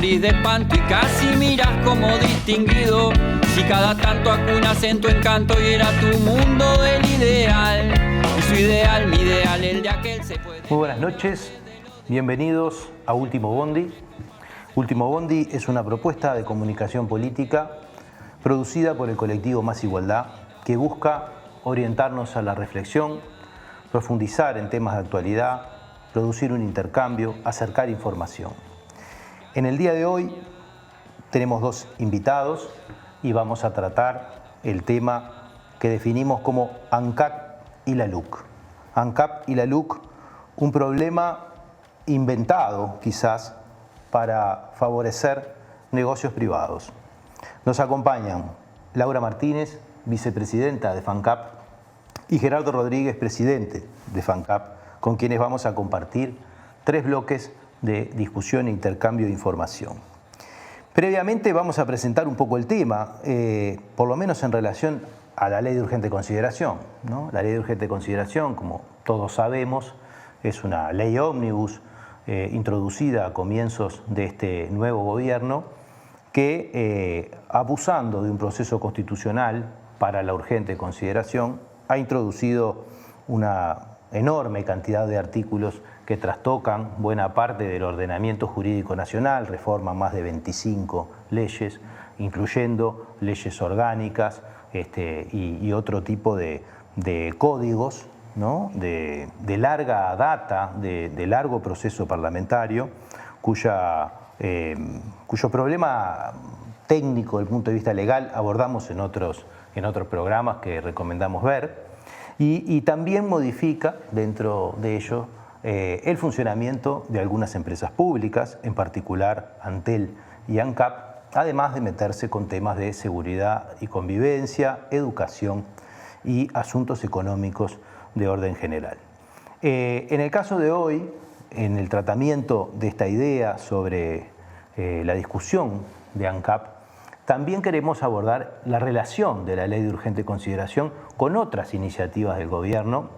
sentís de espanto y casi miras como distinguido. Si cada tanto acunas en tu encanto y era tu mundo el ideal. Y su ideal, mi ideal, el de aquel se puede... Muy buenas noches, bienvenidos a Último Bondi. Último Bondi es una propuesta de comunicación política producida por el colectivo Más Igualdad que busca orientarnos a la reflexión, profundizar en temas de actualidad, producir un intercambio, acercar información. En el día de hoy tenemos dos invitados y vamos a tratar el tema que definimos como ANCAP y la LUC. ANCAP y la LUC, un problema inventado quizás para favorecer negocios privados. Nos acompañan Laura Martínez, vicepresidenta de FANCAP, y Gerardo Rodríguez, presidente de FANCAP, con quienes vamos a compartir 3 bloques de discusión e intercambio de información. Previamente vamos a presentar un poco el tema, por lo menos en relación a la Ley de Urgente Consideración, ¿no? La Ley de Urgente Consideración, como todos sabemos, es una ley ómnibus introducida a comienzos de este nuevo gobierno que, abusando de un proceso constitucional para la urgente consideración, ha introducido una enorme cantidad de artículos que trastocan buena parte del ordenamiento jurídico nacional, reforman más de 25 leyes, incluyendo leyes orgánicas y otro tipo de códigos, ¿no? de larga data, de largo proceso parlamentario, cuyo problema técnico desde el punto de vista legal abordamos en otros programas que recomendamos ver, y también modifica dentro de ello el funcionamiento de algunas empresas públicas, en particular Antel y ANCAP, además de meterse con temas de seguridad y convivencia, educación y asuntos económicos de orden general. En el caso de hoy, en el tratamiento de esta idea sobre la discusión de ANCAP, también queremos abordar la relación de la Ley de Urgente Consideración con otras iniciativas del gobierno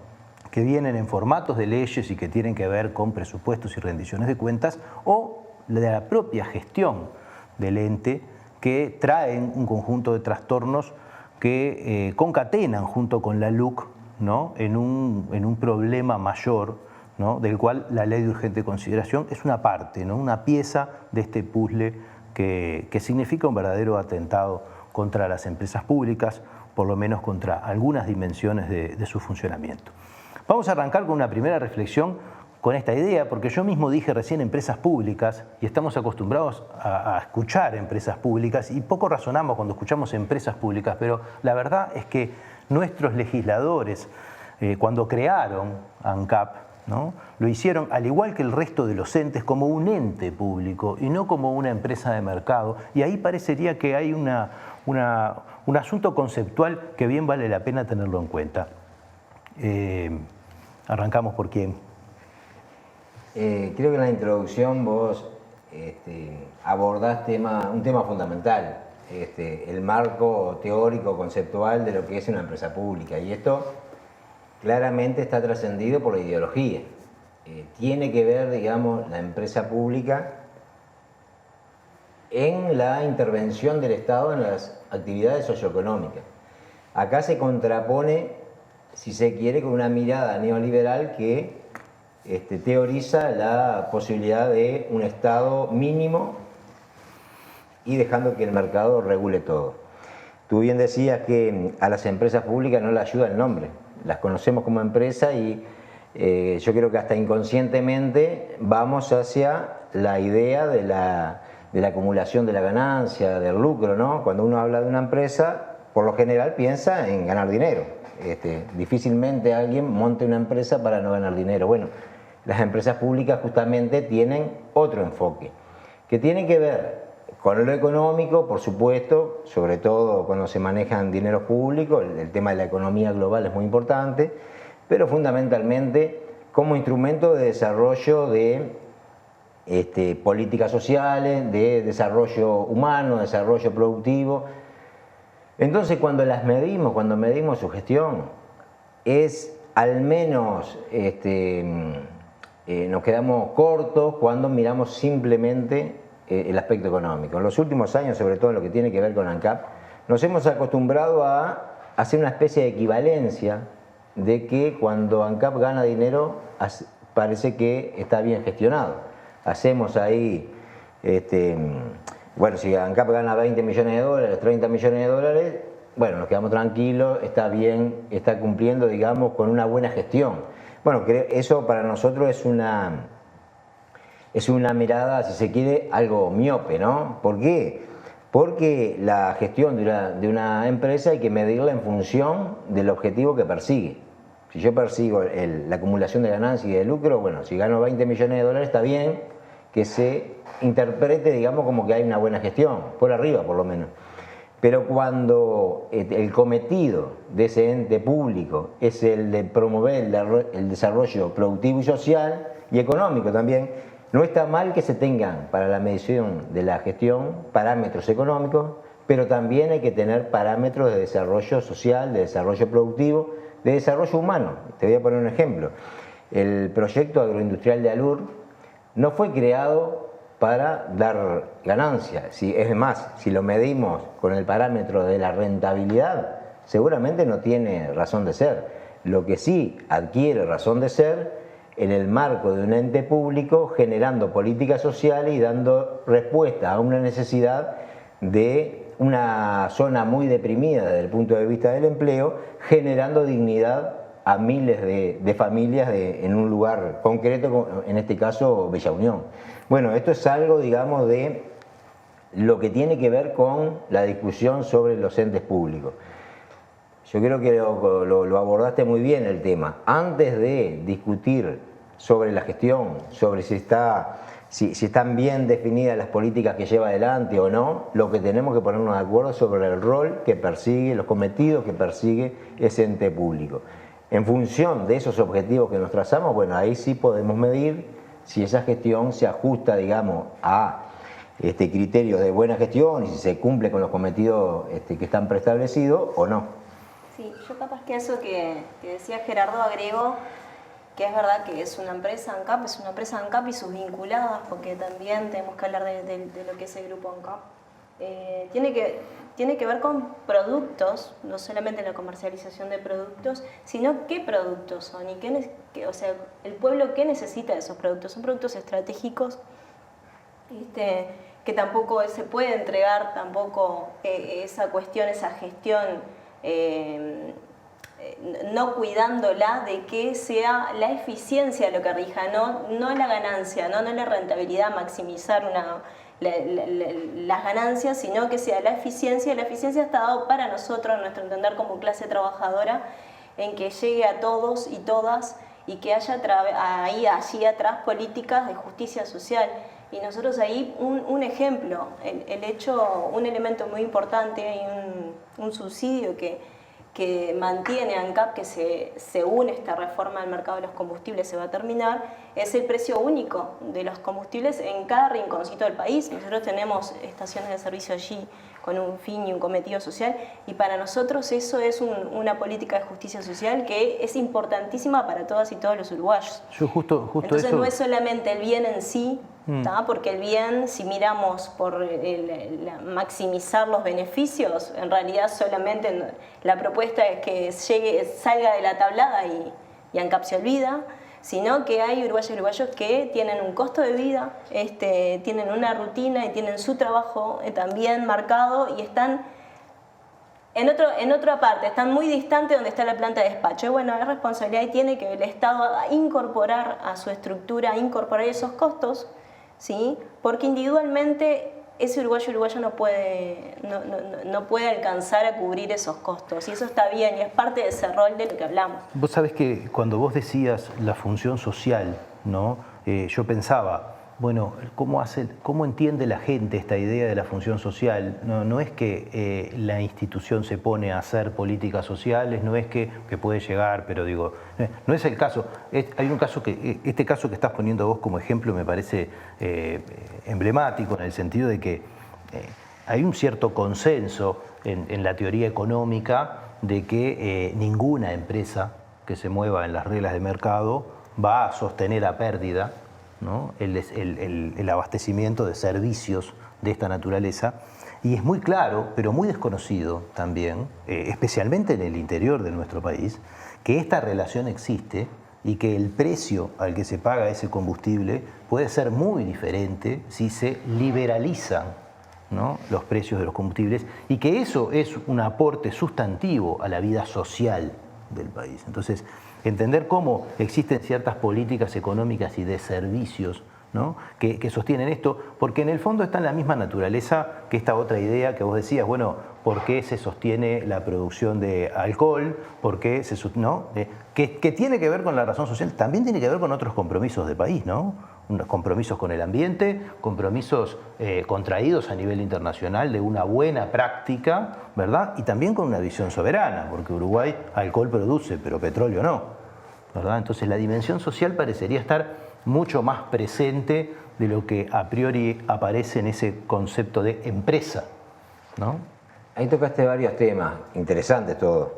que vienen en formatos de leyes y que tienen que ver con presupuestos y rendiciones de cuentas, o de la propia gestión del ente, que traen un conjunto de trastornos que concatenan junto con la LUC, ¿no? en un problema mayor, ¿no? del cual la Ley de Urgente Consideración es una parte, ¿no? una pieza de este puzzle que significa un verdadero atentado contra las empresas públicas, por lo menos contra algunas dimensiones de su funcionamiento. Vamos a arrancar con una primera reflexión con esta idea, porque yo mismo dije recién empresas públicas y estamos acostumbrados a escuchar empresas públicas y poco razonamos cuando escuchamos empresas públicas, pero la verdad es que nuestros legisladores, cuando crearon ANCAP, ¿no? lo hicieron al igual que el resto de los entes como un ente público y no como una empresa de mercado, y ahí parecería que hay un asunto conceptual que bien vale la pena tenerlo en cuenta. Arrancamos por quién. Creo que en la introducción vos abordás un tema fundamental, el marco teórico, conceptual de lo que es una empresa pública, y esto claramente está trascendido por la ideología. Tiene que ver, digamos, la empresa pública en la intervención del Estado en las actividades socioeconómicas. Acá se contrapone, si se quiere, con una mirada neoliberal que teoriza la posibilidad de un Estado mínimo y dejando que el mercado regule todo. Tú bien decías que a las empresas públicas no les ayuda el nombre, las conocemos como empresa y yo creo que hasta inconscientemente vamos hacia la idea de la acumulación de la ganancia, del lucro, ¿no? Cuando uno habla de una empresa, por lo general piensa en ganar dinero. Difícilmente alguien monte una empresa para no ganar dinero. Bueno, las empresas públicas justamente tienen otro enfoque, que tiene que ver con lo económico, por supuesto, sobre todo cuando se manejan dineros públicos, el tema de la economía global es muy importante, pero fundamentalmente como instrumento de desarrollo de políticas sociales, de desarrollo humano, desarrollo productivo. Entonces cuando medimos su gestión, es al menos nos quedamos cortos cuando miramos simplemente el aspecto económico. En los últimos años, sobre todo en lo que tiene que ver con ANCAP, nos hemos acostumbrado a hacer una especie de equivalencia de que cuando ANCAP gana dinero parece que está bien gestionado. Hacemos ahí, bueno, si ANCAP gana 20 millones de dólares, 30 millones de dólares, bueno, nos quedamos tranquilos, está bien, está cumpliendo, digamos, con una buena gestión. Bueno, eso para nosotros es una mirada, si se quiere, algo miope, ¿no? ¿Por qué? Porque la gestión de una empresa hay que medirla en función del objetivo que persigue. Si yo persigo la acumulación de ganancias y de lucro, bueno, si gano 20 millones de dólares está bien que se interprete, digamos, como que hay una buena gestión, por arriba por lo menos. Pero cuando el cometido de ese ente público es el de promover el desarrollo productivo y social y económico también, no está mal que se tengan para la medición de la gestión parámetros económicos, pero también hay que tener parámetros de desarrollo social, de desarrollo productivo, de desarrollo humano. Te voy a poner un ejemplo. El proyecto agroindustrial de Alur no fue creado para dar ganancias. Es más, si lo medimos con el parámetro de la rentabilidad, seguramente no tiene razón de ser. Lo que sí adquiere razón de ser en el marco de un ente público generando políticas sociales y dando respuesta a una necesidad de una zona muy deprimida desde el punto de vista del empleo, generando dignidad a miles de familias en un lugar concreto, en este caso Bella Unión. Bueno, esto es algo, digamos, de lo que tiene que ver con la discusión sobre los entes públicos. Yo creo que lo abordaste muy bien el tema. Antes de discutir sobre la gestión, sobre si están bien definidas las políticas que lleva adelante o no, lo que tenemos que ponernos de acuerdo sobre el rol que persigue, los cometidos que persigue ese ente público. En función de esos objetivos que nos trazamos, bueno, ahí sí podemos medir si esa gestión se ajusta, digamos, a criterios de buena gestión y si se cumple con los cometidos que están preestablecidos o no. Sí, yo capaz que eso que decía Gerardo agrego que es verdad que es una empresa ANCAP y sus vinculadas, porque también tenemos que hablar de lo que es el grupo ANCAP. Tiene que ver con productos, no solamente la comercialización de productos, sino qué productos son y o sea, el pueblo qué necesita de esos productos. Son productos estratégicos que tampoco se puede entregar tampoco esa cuestión, esa gestión, no cuidándola de que sea la eficiencia lo que rija, no la ganancia, no la rentabilidad, maximizar las ganancias, sino que sea la eficiencia. La eficiencia está dado para nosotros, a nuestro entender como clase trabajadora, en que llegue a todos y todas y que haya allí atrás políticas de justicia social. Y nosotros ahí un ejemplo, un elemento muy importante, hay un subsidio que mantiene ANCAP, que según esta reforma del mercado de los combustibles se va a terminar, es el precio único de los combustibles en cada rinconcito del país. Nosotros tenemos estaciones de servicio allí con un fin y un cometido social, y para nosotros eso es una política de justicia social que es importantísima para todas y todos los uruguayos. Entonces eso no es solamente el bien en sí, porque el bien, si miramos por maximizar los beneficios, en realidad solamente la propuesta es que salga de la tablada y ANCAP se olvida, sino que hay uruguayos y uruguayos que tienen un costo de vida, tienen una rutina y tienen su trabajo también marcado y están en otra parte, están muy distantes donde está la planta de despacho. Y bueno, es responsabilidad y tiene que el Estado incorporar a su estructura, incorporar esos costos, ¿sí? Porque individualmente ese uruguayo no puede alcanzar a cubrir esos costos, y eso está bien y es parte de ese rol de lo que hablamos. Vos sabés que cuando vos decías la función social, ¿no? Yo pensaba, bueno, ¿cómo entiende la gente esta idea de la función social? No es que la institución se pone a hacer políticas sociales, no es que puede llegar, pero digo, no es el caso. Hay un caso este caso que estás poniendo vos como ejemplo me parece emblemático, en el sentido de que hay un cierto consenso en la teoría económica de que ninguna empresa que se mueva en las reglas de mercado va a sostener a pérdida ¿no? el abastecimiento de servicios de esta naturaleza. Y es muy claro, pero muy desconocido también, especialmente en el interior de nuestro país, que esta relación existe y que el precio al que se paga ese combustible puede ser muy diferente si se liberalizan, ¿no?, los precios de los combustibles, y que eso es un aporte sustantivo a la vida social del país. Entonces, entender cómo existen ciertas políticas económicas y de servicios, ¿no?, que sostienen esto, porque en el fondo está en la misma naturaleza que esta otra idea que vos decías, bueno, ¿por qué se sostiene la producción de alcohol? ¿Por qué se ¿no? Que tiene que ver con la razón social, también tiene que ver con otros compromisos de país, ¿no? Unos compromisos con el ambiente, compromisos contraídos a nivel internacional de una buena práctica, ¿verdad? Y también con una visión soberana, porque Uruguay alcohol produce, pero petróleo no, ¿verdad? Entonces la dimensión social parecería estar mucho más presente de lo que a priori aparece en ese concepto de empresa, ¿no? Ahí tocaste varios temas, interesantes todos.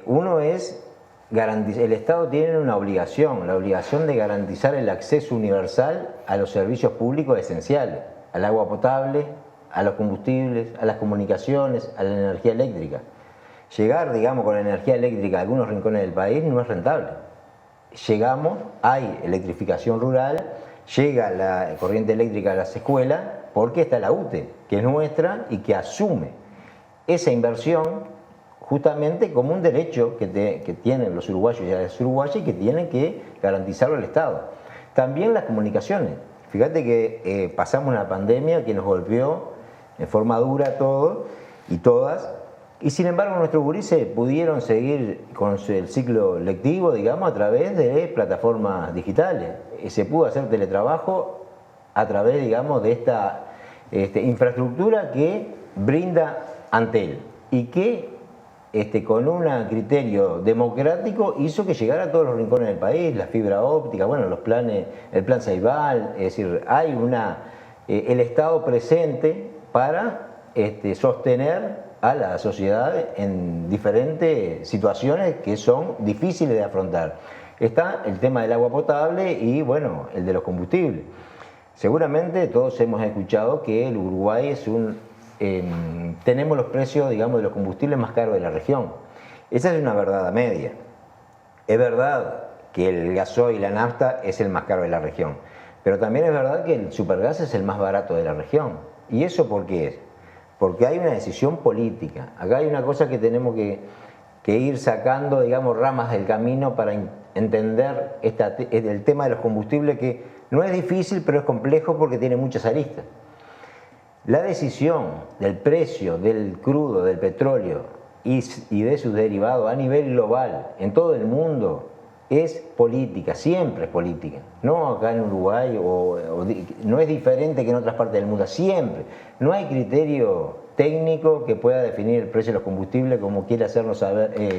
Uno es, el Estado tiene una obligación, la obligación de garantizar el acceso universal a los servicios públicos esenciales, al agua potable, a los combustibles, a las comunicaciones, a la energía eléctrica. Llegar, digamos, con la energía eléctrica a algunos rincones del país no es rentable. Llegamos, hay electrificación rural, llega la corriente eléctrica a las escuelas porque está la UTE, que es nuestra y que asume esa inversión justamente como un derecho que tienen los uruguayos y las uruguayas y que tienen que garantizarlo el Estado. También las comunicaciones. Fíjate que pasamos una pandemia que nos golpeó en forma dura a todos y todas. Y sin embargo nuestros gurises pudieron seguir con el ciclo lectivo, digamos, a través de plataformas digitales. Se pudo hacer teletrabajo a través, digamos, de esta infraestructura que brinda Antel y que con un criterio democrático hizo que llegara a todos los rincones del país, la fibra óptica, bueno, los planes, el plan Ceibal, es decir, hay el Estado presente para sostener a la sociedad en diferentes situaciones que son difíciles de afrontar. Está el tema del agua potable y, bueno, el de los combustibles. Seguramente todos hemos escuchado que el Uruguay es tenemos los precios, digamos, de los combustibles más caros de la región. Esa es una verdad a media. Es verdad que el gasoil y la nafta es el más caro de la región, pero también es verdad que el supergas es el más barato de la región. ¿Y eso por qué es? Porque hay una decisión política. Acá hay una cosa que tenemos que ir sacando, digamos, ramas del camino para entender el tema de los combustibles, que no es difícil, pero es complejo porque tiene muchas aristas. La decisión del precio del crudo, del petróleo y de sus derivados a nivel global, en todo el mundo, es política, siempre es política. No acá en Uruguay, no es diferente que en otras partes del mundo, siempre. No hay criterio técnico que pueda definir el precio de los combustibles como quiere hacernos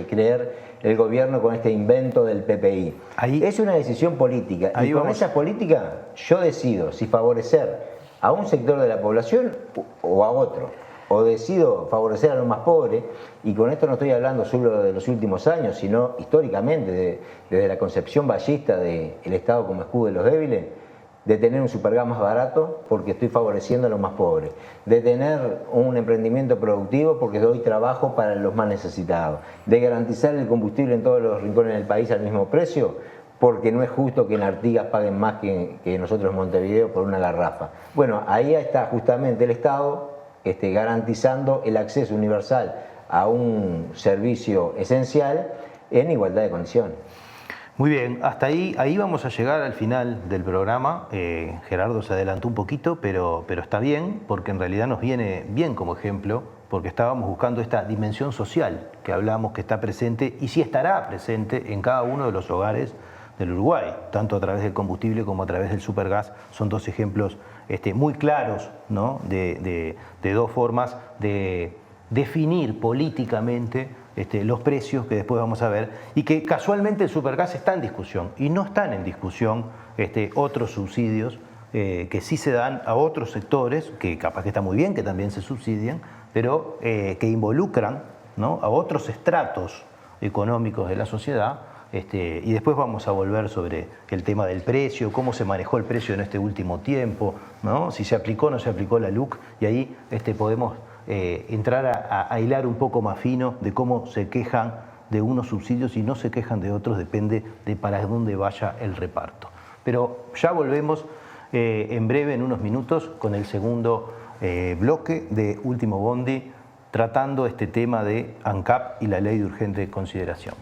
creer el gobierno con este invento del PPI. Es una decisión política y con esa política yo decido si favorecer a un sector de la población o a otro, o decido favorecer a los más pobres, y con esto no estoy hablando solo de los últimos años, sino históricamente, desde la concepción ballista del Estado como escudo de los débiles, de tener un supergas más barato porque estoy favoreciendo a los más pobres, de tener un emprendimiento productivo porque doy trabajo para los más necesitados, de garantizar el combustible en todos los rincones del país al mismo precio, porque no es justo que en Artigas paguen más que nosotros en Montevideo por una garrafa. Bueno, ahí está justamente el Estado garantizando el acceso universal a un servicio esencial en igualdad de condiciones. Muy bien, hasta ahí vamos a llegar al final del programa. Gerardo se adelantó un poquito, pero está bien, porque en realidad nos viene bien como ejemplo, porque estábamos buscando esta dimensión social que hablamos que está presente y sí estará presente en cada uno de los hogares del Uruguay, tanto a través del combustible como a través del supergas. Son dos ejemplos muy claros, ¿no?, de dos formas de definir políticamente los precios que después vamos a ver, y que casualmente el supergas está en discusión y no están en discusión otros subsidios que sí se dan a otros sectores, que capaz que está muy bien que también se subsidien, pero que involucran, ¿no?, a otros estratos económicos de la sociedad, Y después vamos a volver sobre el tema del precio, cómo se manejó el precio en este último tiempo, ¿no? Si se aplicó o no se aplicó la LUC, y ahí podemos entrar a hilar un poco más fino de cómo se quejan de unos subsidios y no se quejan de otros, depende de para dónde vaya el reparto. Pero ya volvemos en breve, en unos minutos, con el segundo bloque de Último Bondi, tratando este tema de ANCAP y la ley de urgente consideración.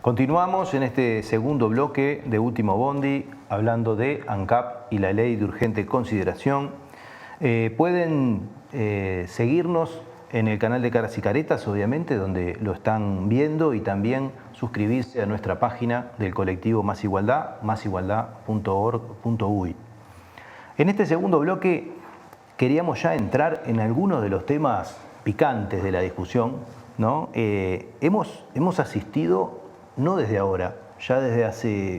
Continuamos en este segundo bloque de Último Bondi hablando de ANCAP y la ley de urgente consideración. Pueden seguirnos en el canal de Caras y Caretas, obviamente, donde lo están viendo, y también suscribirse a nuestra página del colectivo Más Igualdad, másigualdad.org.uy. En este segundo bloque queríamos ya entrar en algunos de los temas picantes de la discusión, ¿no? Hemos asistido, no desde ahora, ya desde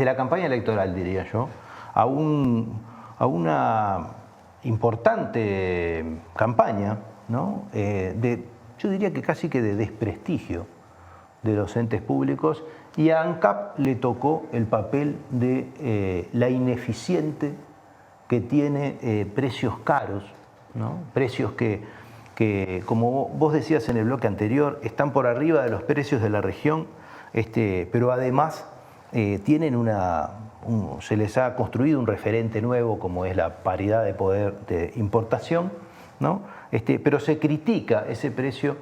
la campaña electoral, diría yo, a una importante campaña, ¿no? Yo diría que casi que de desprestigio de los entes públicos, y a ANCAP le tocó el papel de la ineficiente que tiene precios caros, ¿no? Precios que, como vos decías en el bloque anterior, están por arriba de los precios de la región, pero además tienen se les ha construido un referente nuevo, como es la paridad de poder de importación, ¿no? Pero se critica ese precio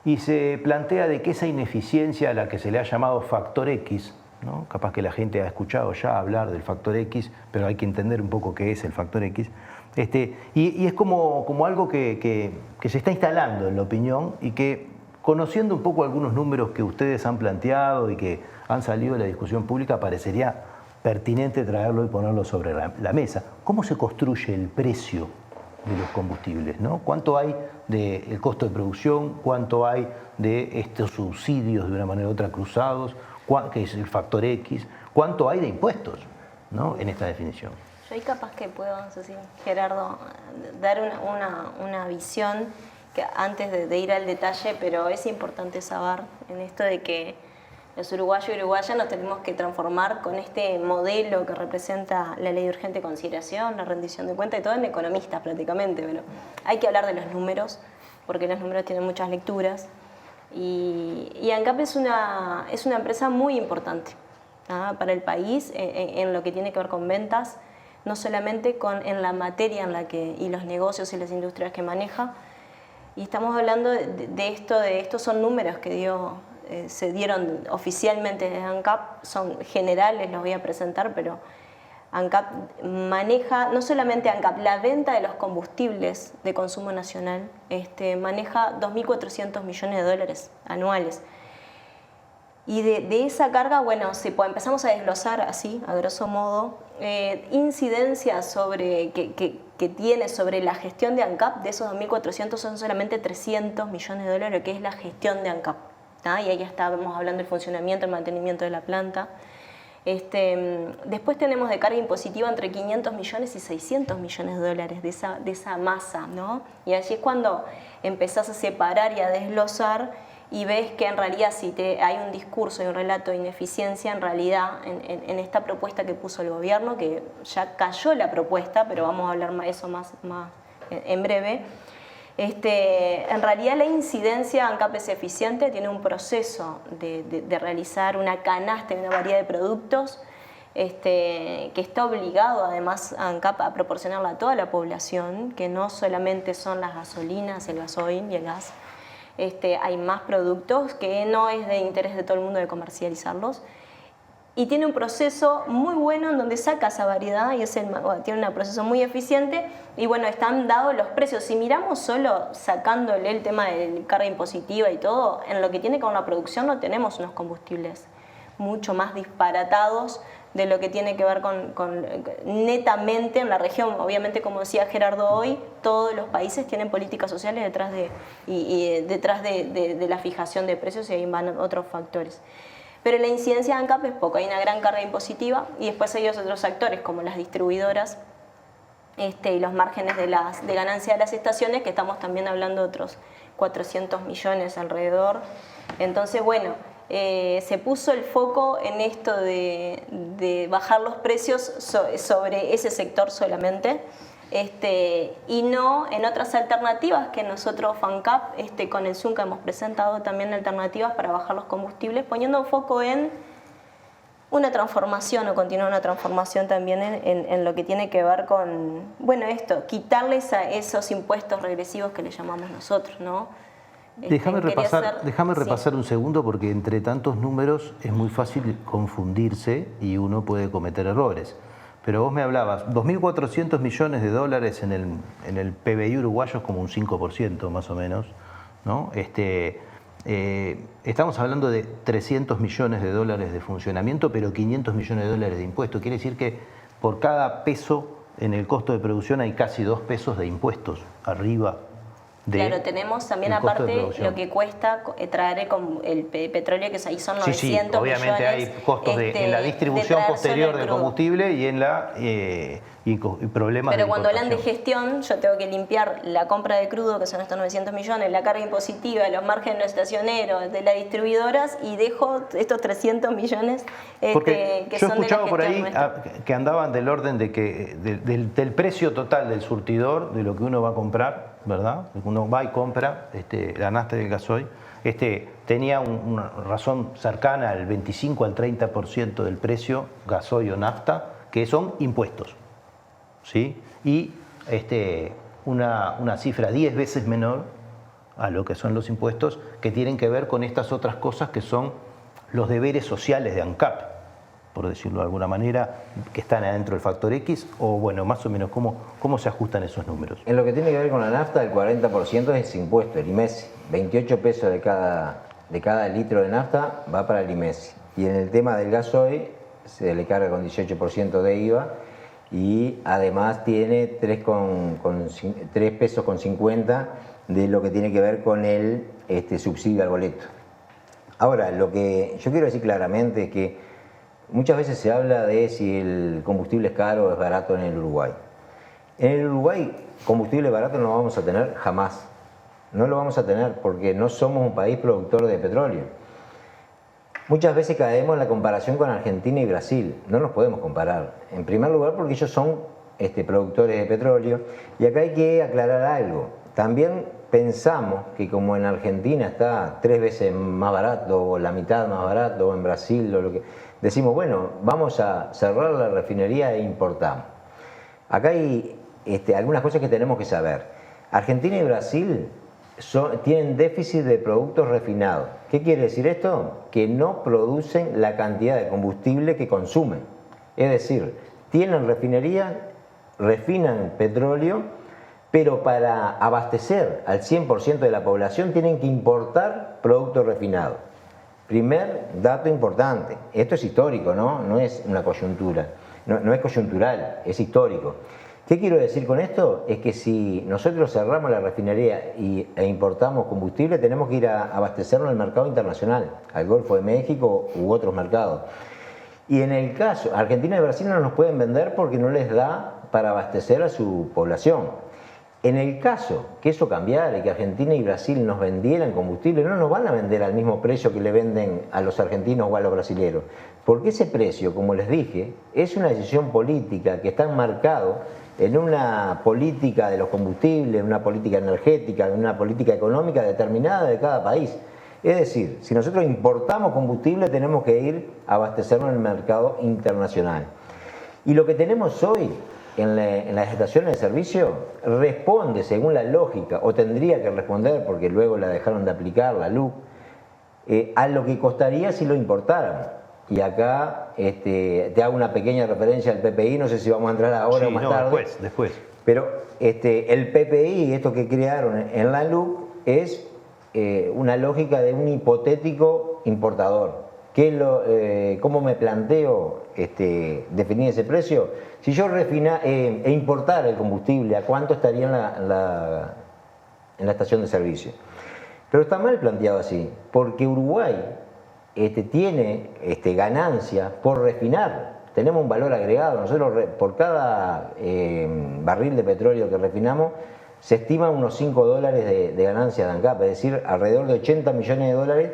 y se plantea de que esa ineficiencia a la que se le ha llamado factor X, ¿no? Capaz que la gente ha escuchado ya hablar del factor X, pero hay que entender un poco qué es el factor X. Y es como algo que se está instalando en la opinión, y que, conociendo un poco algunos números que ustedes han planteado y que han salido de la discusión pública, parecería pertinente traerlo y ponerlo sobre la mesa. ¿Cómo se construye el precio de los combustibles, ¿no? ¿Cuánto hay del costo de producción? ¿Cuánto hay de estos subsidios de una manera u otra cruzados? ¿Qué es el factor X? ¿Cuánto hay de impuestos, ¿no? En esta definición? Yo ahí capaz que puedo, no sé si, Gerardo, dar una visión que antes de ir al detalle, pero es importante saber en esto de que los uruguayos y uruguayas nos tenemos que transformar con este modelo que representa la ley de urgente consideración, la rendición de cuentas, y todo en economistas prácticamente, pero hay que hablar de los números, porque los números tienen muchas lecturas, y ANCAP es una empresa muy importante, ¿no? Para el país en lo que tiene que ver con ventas, no solamente en la materia y los negocios y las industrias que maneja. Y estamos hablando de estos son números que se dieron oficialmente de ANCAP, son generales, los voy a presentar, pero ANCAP maneja, no solamente ANCAP, la venta de los combustibles de consumo nacional, maneja 2.400 millones de dólares anuales. Y de esa carga, bueno, empezamos a desglosar así, a grosso modo, incidencia que tiene sobre la gestión de ANCAP. De esos 2.400 son solamente 300 millones de dólares, que es la gestión de ANCAP, ¿tá? Y ahí ya estábamos hablando del funcionamiento, el mantenimiento de la planta. Después tenemos de carga impositiva entre 500 millones y 600 millones de dólares de esa masa, ¿no? Y allí es cuando empezás a separar y a desglosar, y ves que en realidad hay un discurso y un relato de ineficiencia en realidad en esta propuesta que puso el gobierno, que ya cayó la propuesta, pero vamos a hablar de eso más en breve. En realidad la incidencia ANCAP es eficiente, tiene un proceso de realizar una canasta y una variedad de productos que está obligado además ANCAP a proporcionarla a toda la población, que no solamente son las gasolinas, el gasoil y el gas. Hay más productos que no es de interés de todo el mundo de comercializarlos. Y tiene un proceso muy bueno en donde saca esa variedad y tiene un proceso muy eficiente y bueno, están dados los precios. Si miramos solo sacándole el tema de carga impositiva y todo, en lo que tiene con la producción no tenemos unos combustibles mucho más disparatados de lo que tiene que ver con netamente en la región. Obviamente, como decía Gerardo hoy, todos los países tienen políticas sociales detrás de la fijación de precios y ahí van otros factores. Pero la incidencia de ANCAP es poca, hay una gran carga impositiva y después hay otros actores como las distribuidoras y los márgenes de ganancia de las estaciones, que estamos también hablando de otros 400 millones alrededor. Entonces, bueno, se puso el foco en esto de bajar los precios sobre ese sector solamente. Y no en otras alternativas que nosotros FANCAP con el ZUNCA hemos presentado también alternativas para bajar los combustibles, poniendo un foco en una transformación o continuar una transformación también en lo que tiene que ver con, bueno, quitarles a esos impuestos regresivos que le llamamos nosotros, ¿no? Déjame repasar un segundo, porque entre tantos números es muy fácil confundirse y uno puede cometer errores. Pero vos me hablabas, 2.400 millones de dólares en el PBI uruguayo, es como un 5% más o menos, ¿no? Estamos hablando de 300 millones de dólares de funcionamiento, pero 500 millones de dólares de impuestos. Quiere decir que por cada peso en el costo de producción hay casi 2 pesos de impuestos arriba. Claro, tenemos también aparte lo que cuesta traer el petróleo, que ahí son 900 millones. Sí, obviamente hay costos en la distribución posterior del combustible y en y problemas. Pero cuando hablan de gestión, yo tengo que limpiar la compra de crudo, que son estos 900 millones, la carga impositiva, los márgenes estacioneros, de las distribuidoras, y dejo estos 300 millones que yo son de la gestión. Yo he escuchado por ahí que andaban del orden de que del precio total del surtidor, de lo que uno va a comprar, ¿verdad? Uno va y compra la nafta y el gasoil, tenía una razón cercana al 25 al 30% del precio gasoil o nafta, que son impuestos, ¿sí? Y una cifra 10 veces menor a lo que son los impuestos, que tienen que ver con estas otras cosas que son los deberes sociales de ANCAP, por decirlo de alguna manera, que están adentro del factor X, o bueno, más o menos, ¿cómo se ajustan esos números? En lo que tiene que ver con la nafta, el 40% es impuesto, el IMESI. 28 pesos de cada litro de nafta va para el IMESI. Y en el tema del gasoil se le carga con 18% de IVA y además tiene 3 pesos con 50 de lo que tiene que ver con el subsidio al boleto. Ahora, lo que yo quiero decir claramente es que muchas veces se habla de si el combustible es caro o es barato en el Uruguay. En el Uruguay, combustible barato no lo vamos a tener jamás. No lo vamos a tener porque no somos un país productor de petróleo. Muchas veces caemos en la comparación con Argentina y Brasil. No nos podemos comparar. En primer lugar porque ellos son productores de petróleo. Y acá hay que aclarar algo. También pensamos que como en Argentina está 3 veces más barato, o la mitad más barato, o en Brasil, o lo que... decimos, bueno, vamos a cerrar la refinería e importamos. Acá hay algunas cosas que tenemos que saber. Argentina y Brasil tienen déficit de productos refinados. ¿Qué quiere decir esto? Que no producen la cantidad de combustible que consumen. Es decir, tienen refinería, refinan petróleo, pero para abastecer al 100% de la población tienen que importar productos refinados. Primer dato importante, esto es histórico, no es una coyuntura, no es coyuntural, es histórico. ¿Qué quiero decir con esto? Es que si nosotros cerramos la refinería e importamos combustible, tenemos que ir a abastecernos al mercado internacional, al Golfo de México u otros mercados. Y en el caso, Argentina y Brasil no nos pueden vender porque no les da para abastecer a su población. En el caso que eso cambiara y que Argentina y Brasil nos vendieran combustible, no nos van a vender al mismo precio que le venden a los argentinos o a los brasileños. Porque ese precio, como les dije, es una decisión política que está enmarcado en una política de los combustibles, en una política energética, en una política económica determinada de cada país. Es decir, si nosotros importamos combustible, tenemos que ir a abastecernos en el mercado internacional. Y lo que tenemos hoy en las estaciones de servicio responde, según la lógica, o tendría que responder, porque luego la dejaron de aplicar, la LUC, a lo que costaría si lo importáramos. Y acá te hago una pequeña referencia al PPI, no sé si vamos a entrar ahora o más tarde. Después. Pero el PPI, esto que crearon en la LUC, es una lógica de un hipotético importador. ¿Cómo me planteo definir ese precio? Si yo importara el combustible, ¿a cuánto estaría en la estación de servicio? Pero está mal planteado así, porque Uruguay tiene ganancias por refinar. Tenemos un valor agregado. Nosotros por cada barril de petróleo que refinamos se estima unos $5 de ganancia de ANCAP, es decir, alrededor de 80 millones de dólares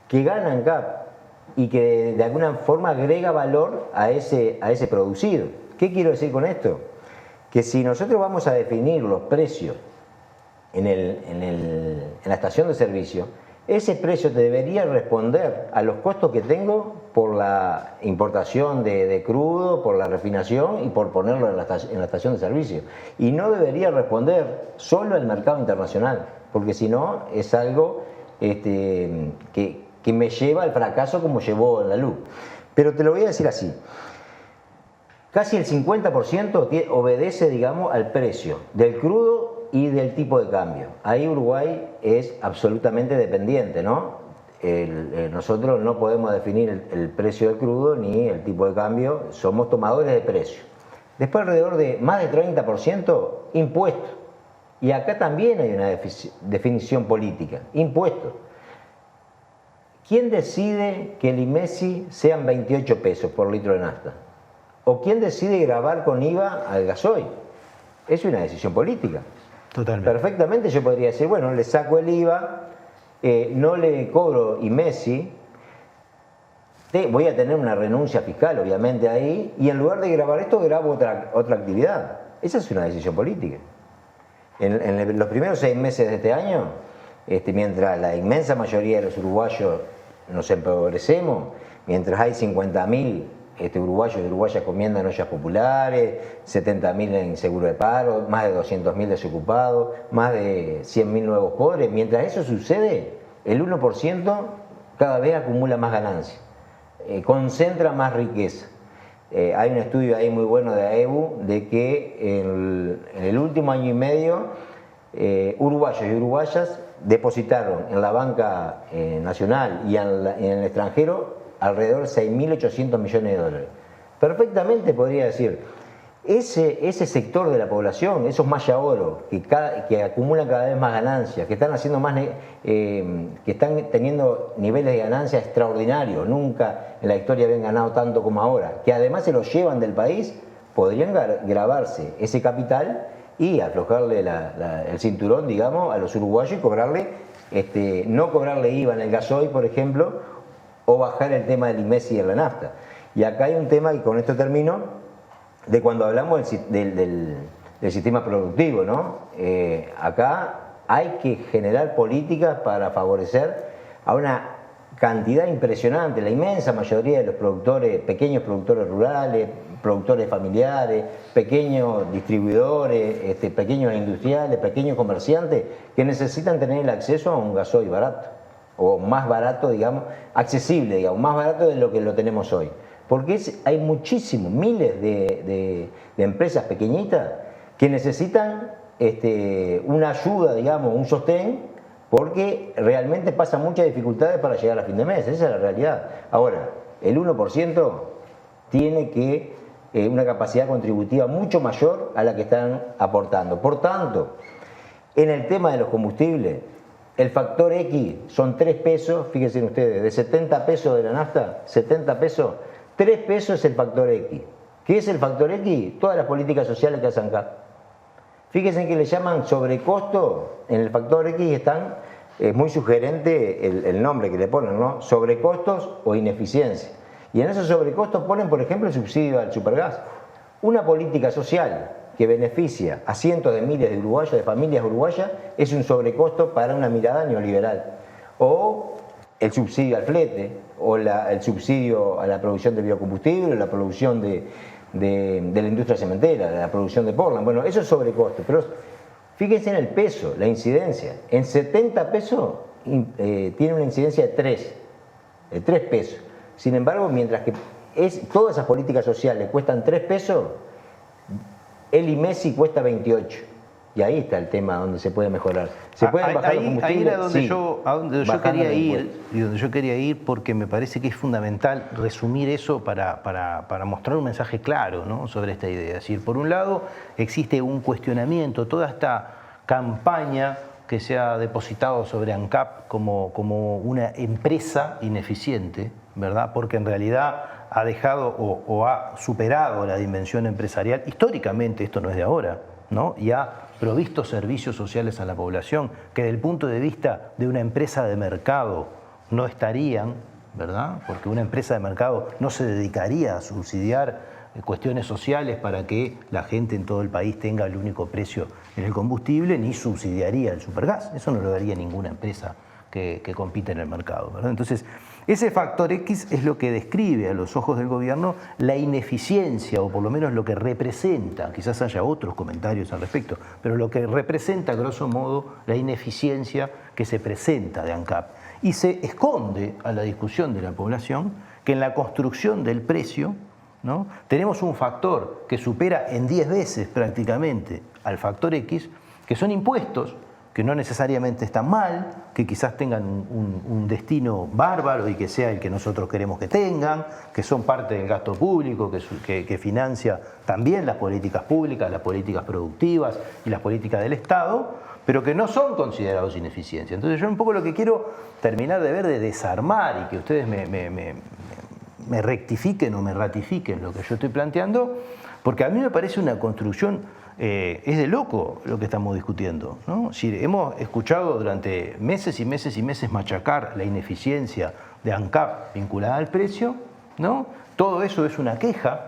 que gana ANCAP y que de alguna forma agrega valor a ese producido. ¿Qué quiero decir con esto? Que si nosotros vamos a definir los precios en la estación de servicio, ese precio te debería responder a los costos que tengo por la importación de crudo, por la refinación y por ponerlo en la estación de servicio. Y no debería responder solo al mercado internacional, porque si no es algo que me lleva al fracaso como llevó la LUC. Pero te lo voy a decir así. Casi el 50% obedece, digamos, al precio del crudo y del tipo de cambio. Ahí Uruguay es absolutamente dependiente, ¿no? Nosotros no podemos definir el precio del crudo ni el tipo de cambio, somos tomadores de precio. Después alrededor de más de 30% impuestos. Y acá también hay una definición política, impuestos. ¿Quién decide que el IMESI sean 28 pesos por litro de nafta? ¿O quién decide gravar con IVA al gasoil? Es una decisión política. Totalmente. Perfectamente yo podría decir, bueno, le saco el IVA, no le cobro IMESI, voy a tener una renuncia fiscal obviamente ahí, y en lugar de grabar esto, grabo otra actividad. Esa es una decisión política. En los primeros 6 meses de este año, mientras la inmensa mayoría de los uruguayos nos empobrecemos, mientras hay 50.000 uruguayos y uruguayas comiendo en ollas populares, 70.000 en seguro de paro, más de 200.000 desocupados, más de 100.000 nuevos pobres. Mientras eso sucede, el 1% cada vez acumula más ganancias, concentra más riqueza. Hay un estudio ahí muy bueno de AEBU de que en el último año y medio uruguayos y uruguayas depositaron en la banca nacional y en el extranjero alrededor de 6.800 millones de dólares. Perfectamente podría decir, ese sector de la población, esos maya-oro que acumulan cada vez más ganancias, que están haciendo que están teniendo niveles de ganancia extraordinarios, nunca en la historia habían ganado tanto como ahora, que además se los llevan del país, podrían grabarse ese capital y aflojarle el cinturón, digamos, a los uruguayos y cobrarle, no cobrarle IVA en el gasoil, por ejemplo, o bajar el tema del IMESI y de la nafta. Y acá hay un tema, y con esto termino, de cuando hablamos del sistema productivo, ¿no? Acá hay que generar políticas para favorecer a una cantidad impresionante, la inmensa mayoría de los productores, pequeños productores rurales, productores familiares, pequeños distribuidores, pequeños industriales, pequeños comerciantes, que necesitan tener el acceso a un gasoil barato, o más barato, digamos, accesible, digamos, más barato de lo que lo tenemos hoy. Porque hay muchísimos, miles de empresas pequeñitas que necesitan una ayuda, digamos, un sostén, porque realmente pasan muchas dificultades para llegar a fin de mes. Esa es la realidad. Ahora, el 1% tiene una capacidad contributiva mucho mayor a la que están aportando. Por tanto, en el tema de los combustibles, el factor X son 3 pesos, fíjense ustedes, de 70 pesos de la nafta, 70 pesos, 3 pesos es el factor X. ¿Qué es el factor X? Todas las políticas sociales que hacen acá. Fíjense que le llaman sobrecosto, en el factor X están, es muy sugerente el nombre que le ponen, ¿no? Sobrecostos o ineficiencia. Y en esos sobrecostos ponen, por ejemplo, el subsidio al supergas. Una política social que beneficia a cientos de miles de uruguayos, de familias uruguayas, es un sobrecosto para una mirada neoliberal. O el subsidio al flete, o el subsidio a la producción de biocombustible, o la producción de la industria cementera, de la producción de Portland. Bueno, eso es sobrecosto. Pero fíjense en el peso, la incidencia. En 70 pesos tiene una incidencia de 3 pesos. Sin embargo, mientras que todas esas políticas sociales cuestan 3 pesos, el IMESI cuesta 28. Y ahí está el tema donde se puede mejorar. Se pueden bajar los combustibles. Ahí era donde sí, yo quería ir, y donde yo quería ir, porque me parece que es fundamental resumir eso para mostrar un mensaje claro, ¿no?, sobre esta idea. Es decir, por un lado existe un cuestionamiento, toda esta campaña que se ha depositado sobre ANCAP como una empresa ineficiente, ¿verdad? Porque en realidad ha dejado o ha superado la dimensión empresarial. Históricamente, esto no es de ahora, ¿no? Y ha provisto servicios sociales a la población que desde el punto de vista de una empresa de mercado no estarían, ¿verdad? Porque una empresa de mercado no se dedicaría a subsidiar cuestiones sociales para que la gente en todo el país tenga el único precio en el combustible, ni subsidiaría el supergas. Eso no lo daría ninguna empresa que compite en el mercado, ¿verdad? Entonces, ese factor X es lo que describe a los ojos del gobierno la ineficiencia, o por lo menos lo que representa, quizás haya otros comentarios al respecto, pero lo que representa, grosso modo, la ineficiencia que se presenta de ANCAP. Y se esconde a la discusión de la población que en la construcción del precio, ¿no?, tenemos un factor que supera en 10 veces prácticamente al factor X, que son impuestos, que no necesariamente están mal, que quizás tengan un destino bárbaro y que sea el que nosotros queremos que tengan, que son parte del gasto público, que financia también las políticas públicas, las políticas productivas y las políticas del Estado, pero que no son considerados ineficiencia. Entonces yo un poco lo que quiero terminar de ver, de desarmar, y que ustedes me rectifiquen o me ratifiquen lo que yo estoy planteando, porque a mí me parece una construcción, es de loco lo que estamos discutiendo, ¿no? Si hemos escuchado durante meses y meses y meses machacar la ineficiencia de ANCAP vinculada al precio, ¿no? Todo eso es una queja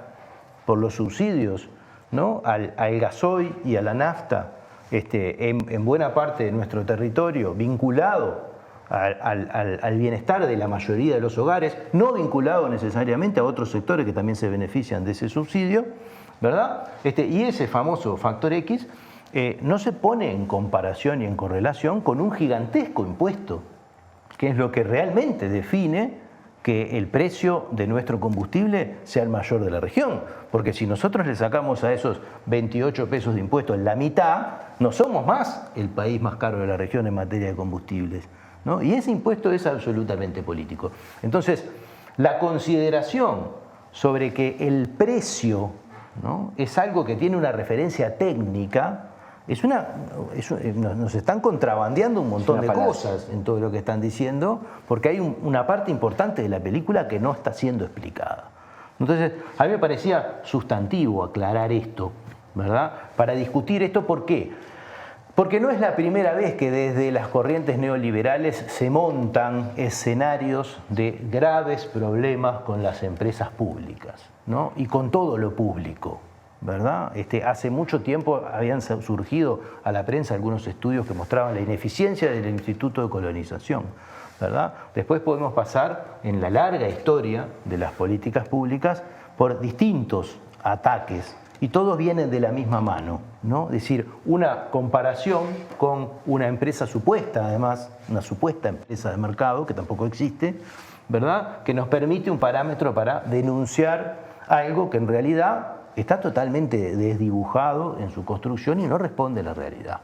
por los subsidios, ¿no?, al gasoil y a la nafta en buena parte de nuestro territorio, vinculado al bienestar de la mayoría de los hogares, no vinculado necesariamente a otros sectores que también se benefician de ese subsidio, ¿verdad? Y ese famoso factor X no se pone en comparación y en correlación con un gigantesco impuesto, que es lo que realmente define que el precio de nuestro combustible sea el mayor de la región. Porque si nosotros le sacamos a esos 28 pesos de impuesto en la mitad, no somos más el país más caro de la región en materia de combustibles, ¿no? Y ese impuesto es absolutamente político. Entonces, la consideración sobre que el precio, ¿no?, es algo que tiene una referencia técnica, nos están contrabandeando un montón de cosas en todo lo que están diciendo, porque hay una parte importante de la película que no está siendo explicada. Entonces, a mí me parecía sustantivo aclarar esto, ¿verdad? Para discutir esto, ¿por qué? Porque no es la primera vez que desde las corrientes neoliberales se montan escenarios de graves problemas con las empresas públicas, ¿no?, y con todo lo público, ¿verdad? Hace mucho tiempo habían surgido a la prensa algunos estudios que mostraban la ineficiencia del Instituto de Colonización, ¿verdad? Después podemos pasar en la larga historia de las políticas públicas por distintos ataques, y todos vienen de la misma mano, ¿no? Es decir, una comparación con una empresa supuesta, además, una supuesta empresa de mercado, que tampoco existe, ¿verdad?, que nos permite un parámetro para denunciar algo que en realidad está totalmente desdibujado en su construcción y no responde a la realidad,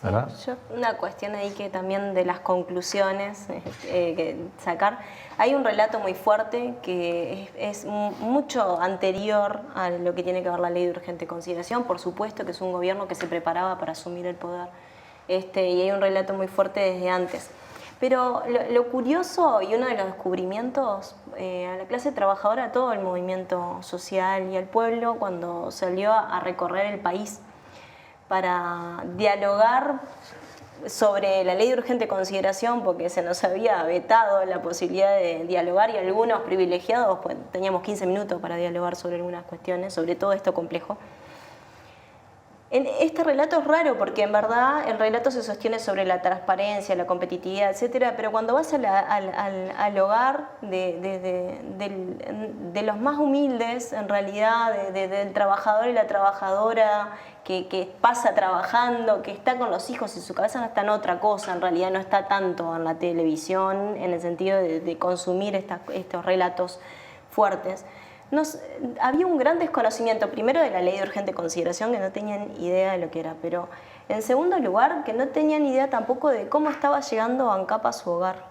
¿verdad? Una cuestión ahí que también de las conclusiones que sacar, hay un relato muy fuerte que es mucho anterior a lo que tiene que ver la ley de urgente consideración. Por supuesto que es un gobierno que se preparaba para asumir el poder, y hay un relato muy fuerte desde antes. Pero lo curioso y uno de los descubrimientos a la clase trabajadora, a todo el movimiento social y al pueblo cuando salió a recorrer el país, para dialogar sobre la ley de urgente consideración, porque se nos había vetado la posibilidad de dialogar y algunos privilegiados, pues teníamos 15 minutos para dialogar sobre algunas cuestiones, sobre todo esto complejo. Este relato es raro porque en verdad el relato se sostiene sobre la transparencia, la competitividad, etcétera, pero cuando vas al hogar de los más humildes, en realidad, del trabajador y la trabajadora que pasa trabajando, que está con los hijos y su cabeza no está en otra cosa, en realidad no está tanto en la televisión, en el sentido de consumir estos relatos fuertes. Había un gran desconocimiento, primero de la ley de urgente consideración, que no tenían idea de lo que era, pero en segundo lugar, que no tenían idea tampoco de cómo estaba llegando ANCAP a su hogar.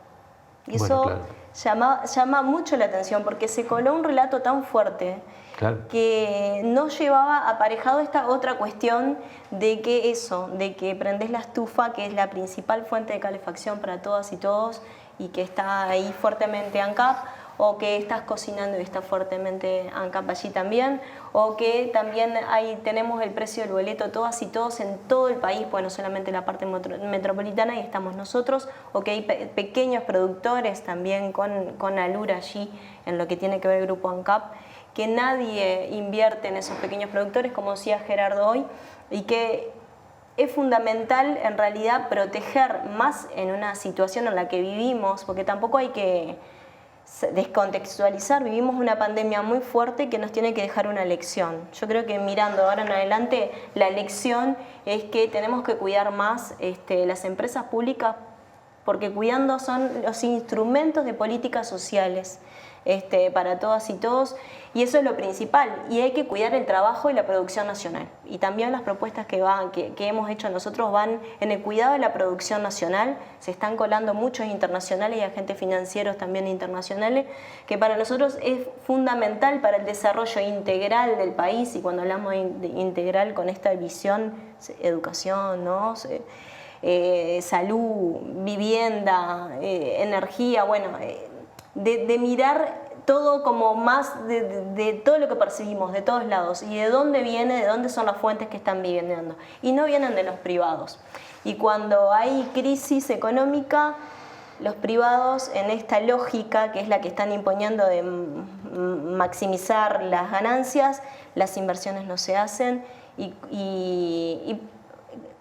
Y eso, bueno, claro, llama mucho la atención, porque se coló un relato tan fuerte, claro, que no llevaba aparejado esta otra cuestión de que prendés la estufa, que es la principal fuente de calefacción para todas y todos, y que está ahí fuertemente ANCAP, o que estás cocinando y está fuertemente ANCAP allí también, o que también tenemos el precio del boleto todas y todos en todo el país, pues no solamente en la parte metropolitana, y estamos nosotros, o que hay pequeños productores también con Alura allí, en lo que tiene que ver el grupo ANCAP, que nadie invierte en esos pequeños productores, como decía Gerardo hoy, y que es fundamental en realidad proteger más en una situación en la que vivimos, porque tampoco hay que descontextualizar, vivimos una pandemia muy fuerte que nos tiene que dejar una lección. Yo creo que mirando ahora en adelante, la lección es que tenemos que cuidar más las empresas públicas, porque cuidando son los instrumentos de políticas sociales para todas y todos, y eso es lo principal, y hay que cuidar el trabajo y la producción nacional, y también las propuestas que hemos hecho nosotros van en el cuidado de la producción nacional. Se están colando muchos internacionales y agentes financieros también internacionales, que para nosotros es fundamental para el desarrollo integral del país, y cuando hablamos de integral con esta visión, educación, ¿no? Salud, vivienda, energía, bueno, de mirar todo como más de todo lo que percibimos, de todos lados, y de dónde viene, de dónde son las fuentes que están viviendo, y no vienen de los privados. Y cuando hay crisis económica, los privados, en esta lógica que es la que están imponiendo de maximizar las ganancias, las inversiones no se hacen, y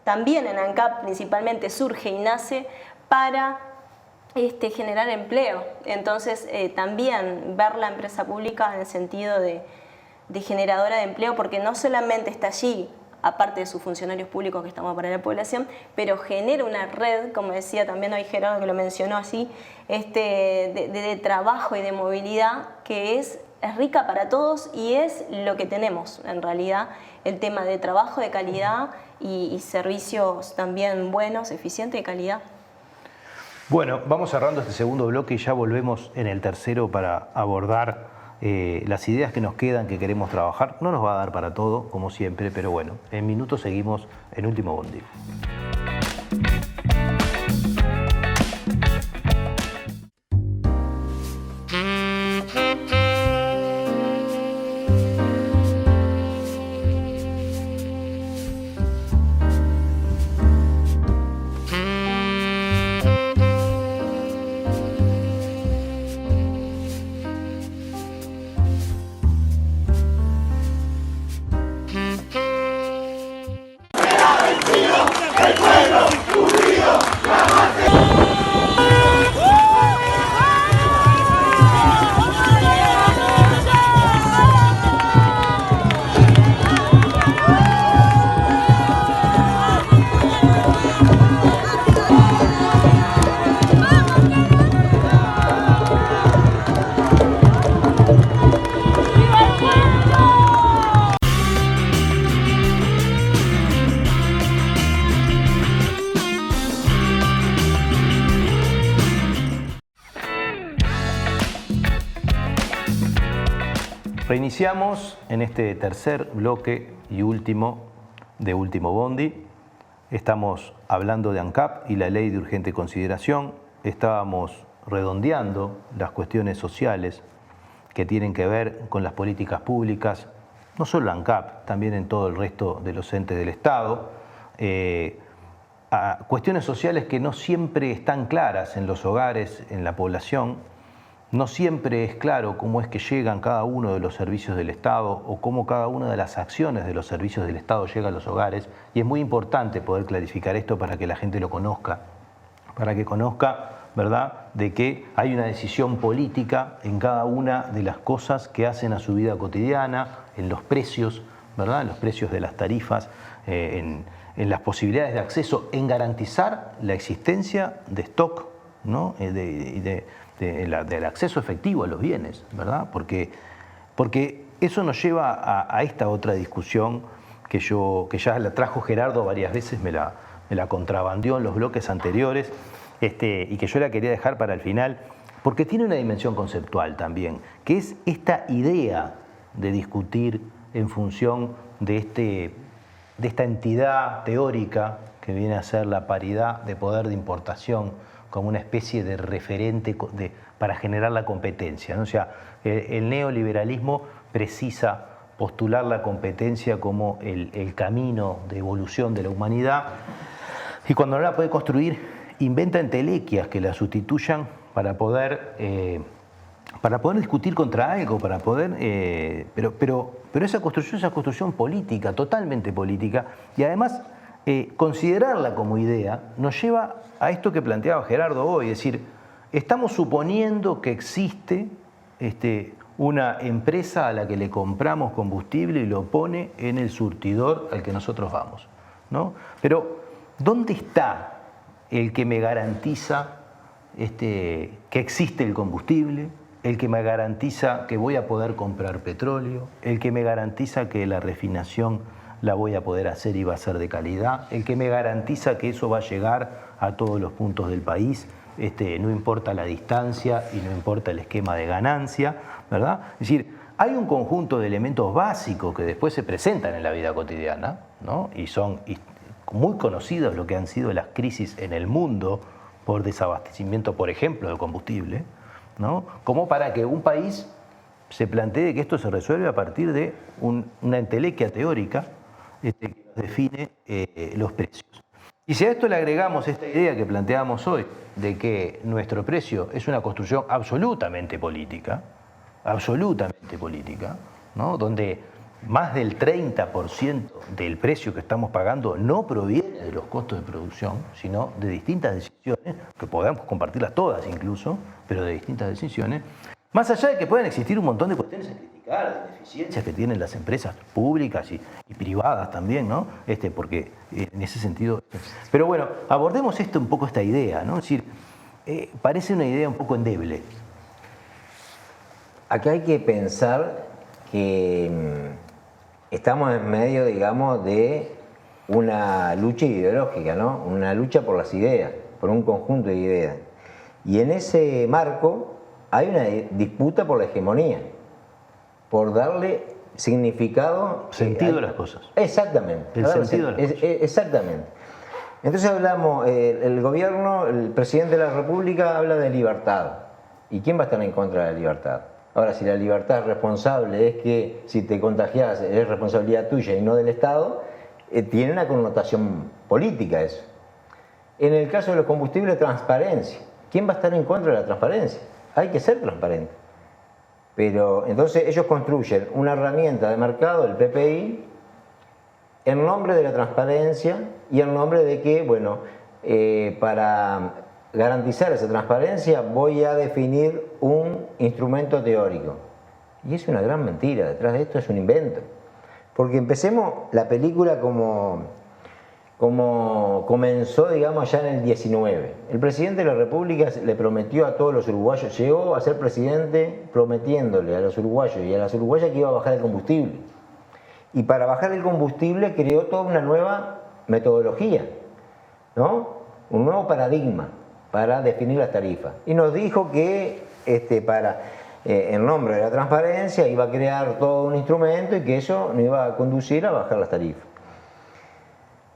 también en ANCAP principalmente surge y nace para generar empleo. Entonces también ver la empresa pública en el sentido de generadora de empleo, porque no solamente está allí, aparte de sus funcionarios públicos que estamos para la población, pero genera una red, como decía también hoy Gerardo que lo mencionó así, de trabajo y de movilidad que es rica para todos, y es lo que tenemos en realidad, el tema de trabajo de calidad y servicios también buenos, eficientes, de calidad. Bueno, vamos cerrando este segundo bloque y ya volvemos en el tercero para abordar las ideas que nos quedan, que queremos trabajar. No nos va a dar para todo, como siempre, pero bueno, en minutos seguimos en Último Bondi. Reiniciamos en este tercer bloque y último de Último Bondi. Estamos hablando de ANCAP y la ley de urgente consideración. Estábamos redondeando las cuestiones sociales que tienen que ver con las políticas públicas, no solo ANCAP, también en todo el resto de los entes del Estado. a cuestiones sociales que no siempre están claras en los hogares, en la población. No siempre es claro cómo es que llegan cada uno de los servicios del Estado o cómo cada una de las acciones de los servicios del Estado llega a los hogares. Y es muy importante poder clarificar esto para que la gente lo conozca, para que conozca, ¿verdad?, de que hay una decisión política en cada una de las cosas que hacen a su vida cotidiana, en los precios, ¿verdad?, en los precios de las tarifas, en las posibilidades de acceso, en garantizar la existencia de stock, ¿no?, del acceso efectivo a los bienes, ¿verdad? Porque eso nos lleva a esta otra discusión que ya la trajo Gerardo varias veces, me la contrabandeó en los bloques anteriores, y que yo la quería dejar para el final, porque tiene una dimensión conceptual también, que es esta idea de discutir en función de esta entidad teórica que viene a ser la paridad de poder de importación como una especie de referente para generar la competencia, ¿no? O sea, el neoliberalismo precisa postular la competencia como el camino de evolución de la humanidad, y cuando no la puede construir, inventa entelequias que la sustituyan para poder discutir contra algo, para poder, pero esa construcción política, totalmente política, y además considerarla como idea nos lleva a esto que planteaba Gerardo hoy, es decir, estamos suponiendo que existe una empresa a la que le compramos combustible y lo pone en el surtidor al que nosotros vamos, ¿no? Pero ¿dónde está el que me garantiza que existe el combustible, el que me garantiza que voy a poder comprar petróleo, el que me garantiza que la refinación la voy a poder hacer y va a ser de calidad, el que me garantiza que eso va a llegar a todos los puntos del país, no importa la distancia y no importa el esquema de ganancia, ¿verdad? Es decir, hay un conjunto de elementos básicos que después se presentan en la vida cotidiana, ¿no? Y son muy conocidos lo que han sido las crisis en el mundo por desabastecimiento, por ejemplo, del combustible, ¿no? Como para que un país se plantee que esto se resuelve a partir de una entelequia teórica que define los precios. Y si a esto le agregamos esta idea que planteamos hoy, de que nuestro precio es una construcción absolutamente política, ¿no?, donde más del 30% del precio que estamos pagando no proviene de los costos de producción, sino de distintas decisiones, que podemos compartirlas todas incluso, pero de distintas decisiones, más allá de que puedan existir un montón de cuestiones a criticar, de ineficiencias que tienen las empresas públicas y privadas también, ¿no? Porque en ese sentido... Pero bueno, abordemos un poco esta idea, ¿no? Es decir, parece una idea un poco endeble. Acá hay que pensar que estamos en medio, digamos, de una lucha ideológica, ¿no? Una lucha por las ideas, por un conjunto de ideas. Y en ese marco hay una disputa por la hegemonía, por darle significado... Sentido a las cosas. Exactamente. El sentido de las cosas. Exactamente. Entonces hablamos, el gobierno, el presidente de la República habla de libertad. ¿Y quién va a estar en contra de la libertad? Ahora, si la libertad responsable es que si te contagias es responsabilidad tuya y no del Estado, tiene una connotación política eso. En el caso de los combustibles, transparencia. ¿Quién va a estar en contra de la transparencia? Hay que ser transparente. Pero entonces ellos construyen una herramienta de mercado, el PPI, en nombre de la transparencia y en nombre de que, bueno, para garantizar esa transparencia voy a definir un instrumento teórico. Y es una gran mentira, detrás de esto es un invento. Porque empecemos la película como comenzó, digamos, ya en el 19. El presidente de la República le prometió a todos los uruguayos, llegó a ser presidente prometiéndole a los uruguayos y a las uruguayas que iba a bajar el combustible. Y para bajar el combustible creó toda una nueva metodología, ¿no? Un nuevo paradigma para definir las tarifas. Y nos dijo que en nombre de la transparencia iba a crear todo un instrumento y que eso nos iba a conducir a bajar las tarifas.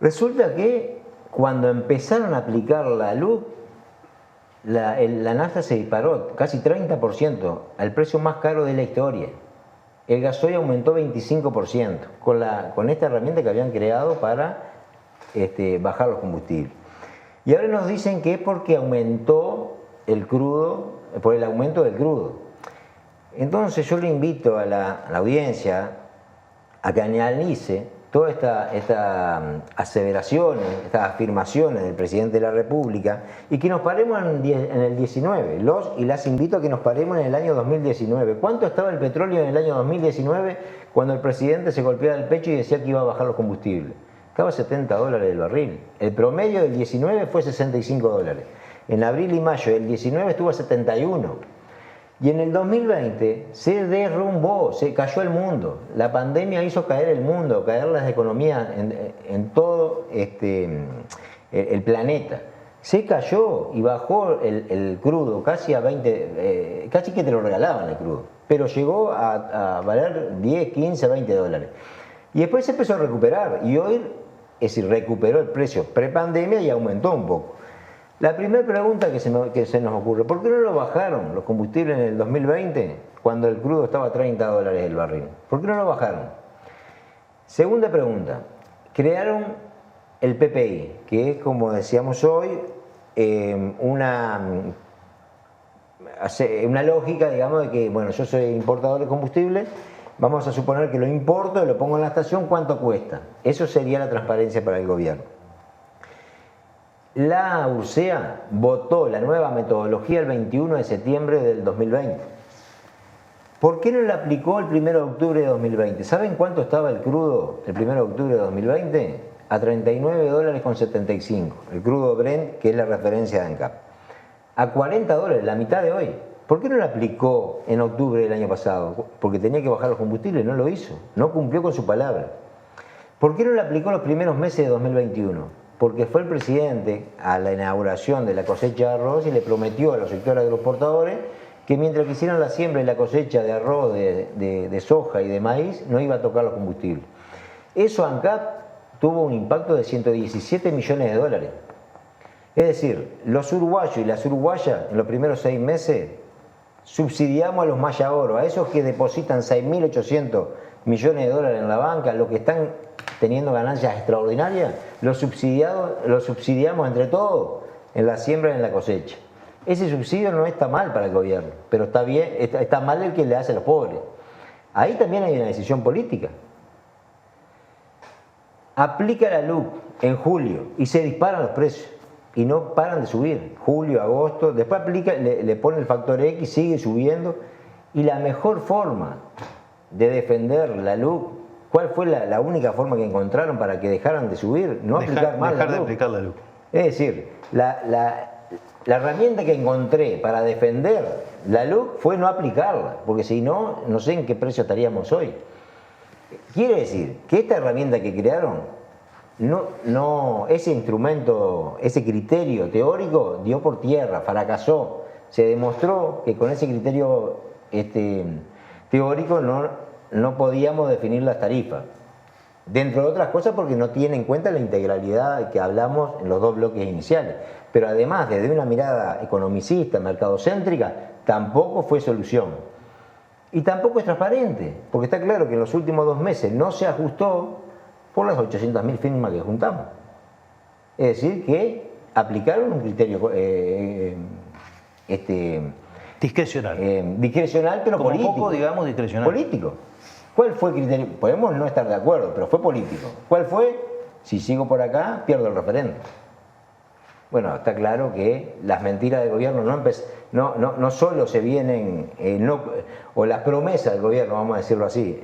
Resulta que cuando empezaron a aplicar la luz, la nafta se disparó casi 30%, al precio más caro de la historia. El gasoil aumentó 25% con esta herramienta que habían creado para bajar los combustibles. Y ahora nos dicen que es porque aumentó el crudo, por el aumento del crudo. Entonces yo le invito a la audiencia a que analice todas estas aseveraciones, estas afirmaciones del presidente de la República y que nos paremos en el 19. Y las invito a que nos paremos en el año 2019. ¿Cuánto estaba el petróleo en el año 2019 cuando el presidente se golpeaba el pecho y decía que iba a bajar los combustibles? Estaba a $70 el barril. El promedio del 19 fue $65. En abril y mayo del 19 estuvo a 71. Y en el 2020 se derrumbó, se cayó el mundo. La pandemia hizo caer el mundo, caer las economías en todo el planeta. Se cayó y bajó el crudo casi a 20, casi que te lo regalaban el crudo. Pero llegó a valer 10, 15, $20. Y después se empezó a recuperar. Y hoy, es decir, recuperó el precio prepandemia y aumentó un poco. La primera pregunta que se nos ocurre, ¿por qué no lo bajaron los combustibles en el 2020 cuando el crudo estaba a $30 el barril? ¿Por qué no lo bajaron? Segunda pregunta, crearon el PPI, que es, como decíamos hoy, una lógica, digamos, de que, bueno, yo soy importador de combustible, vamos a suponer que lo importo y lo pongo en la estación, ¿cuánto cuesta? Eso sería la transparencia para el gobierno. La URSEA votó la nueva metodología el 21 de septiembre del 2020. ¿Por qué no la aplicó el 1 de octubre de 2020? ¿Saben cuánto estaba el crudo el 1 de octubre de 2020? A $39,75. El crudo Brent, que es la referencia de ANCAP. A $40, la mitad de hoy. ¿Por qué no la aplicó en octubre del año pasado? Porque tenía que bajar los combustibles, no lo hizo. No cumplió con su palabra. ¿Por qué no la aplicó los primeros meses de 2021? Porque fue el presidente a la inauguración de la cosecha de arroz y le prometió a los sectores agroexportadores que mientras que hicieran la siembra y la cosecha de arroz, de soja y de maíz, no iba a tocar los combustibles. Eso ANCAP tuvo un impacto de $117 millones. Es decir, los uruguayos y las uruguayas en los primeros 6 meses subsidiamos a los Maya Oro, a esos que depositan $6.800 millones en la banca, los que están teniendo ganancias extraordinarias, los subsidiamos entre todos en la siembra y en la cosecha. Ese subsidio no está mal para el gobierno, pero está mal el que le hace a los pobres. Ahí también hay una decisión política. Aplica la LUC en julio y se disparan los precios y no paran de subir. Julio, agosto, después aplica, le pone el factor X, sigue subiendo. Y la mejor forma de defender la LUC, ¿cuál fue la única forma que encontraron para que dejaran de subir? No aplicar más la LUC. Dejar de aplicar la LUC. Es decir, la herramienta que encontré para defender la LUC fue no aplicarla, porque si no, no sé en qué precio estaríamos hoy. Quiere decir que esta herramienta que crearon, ese instrumento, ese criterio teórico dio por tierra, fracasó. Se demostró que con ese criterio teórico no podíamos definir las tarifas. Dentro de otras cosas porque no tiene en cuenta la integralidad que hablamos en los 2 bloques iniciales. Pero además, desde una mirada economicista, mercadocéntrica, tampoco fue solución. Y tampoco es transparente, porque está claro que en los últimos 2 meses no se ajustó por las 800.000 firmas que juntamos. Es decir, que aplicaron un criterio discrecional, pero como político. poco, digamos, discrecional. Político. ¿Cuál fue el criterio? Podemos no estar de acuerdo, pero fue político. ¿Cuál fue? Si sigo por acá, pierdo el referéndum. Bueno, está claro que las mentiras del gobierno no solo se vienen, o las promesas del gobierno, vamos a decirlo así,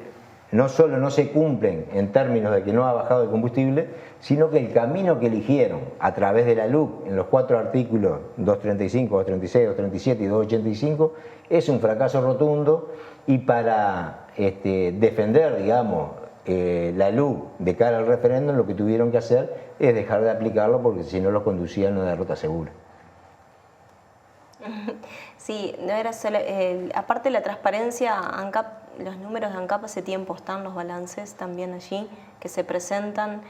no solo no se cumplen en términos de que no ha bajado el combustible, sino que el camino que eligieron a través de la LUC en los 4 artículos 235, 236, 237 y 285 es un fracaso rotundo. Y para defender, digamos, la LUC de cara al referéndum, lo que tuvieron que hacer es dejar de aplicarlo porque si no los conducían a una derrota segura. Sí, no era solo, aparte de la transparencia, ANCAP, los números de ANCAP hace tiempo están, los balances también allí que se presentan.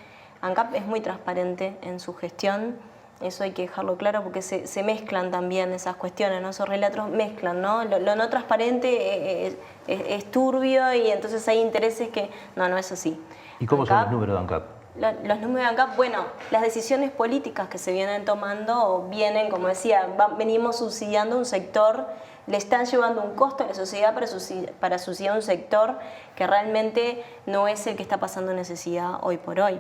ANCAP es muy transparente en su gestión, eso hay que dejarlo claro porque se mezclan también esas cuestiones, ¿no? Esos relatos mezclan, ¿no? Lo no transparente es turbio y entonces hay intereses que no es así. ¿Y cómo son los números de ANCAP? Los números de ANCAP, bueno, las decisiones políticas que se vienen tomando vienen, como decía, venimos subsidiando un sector, le están llevando un costo a la sociedad para subsidiar un sector que realmente no es el que está pasando necesidad hoy por hoy.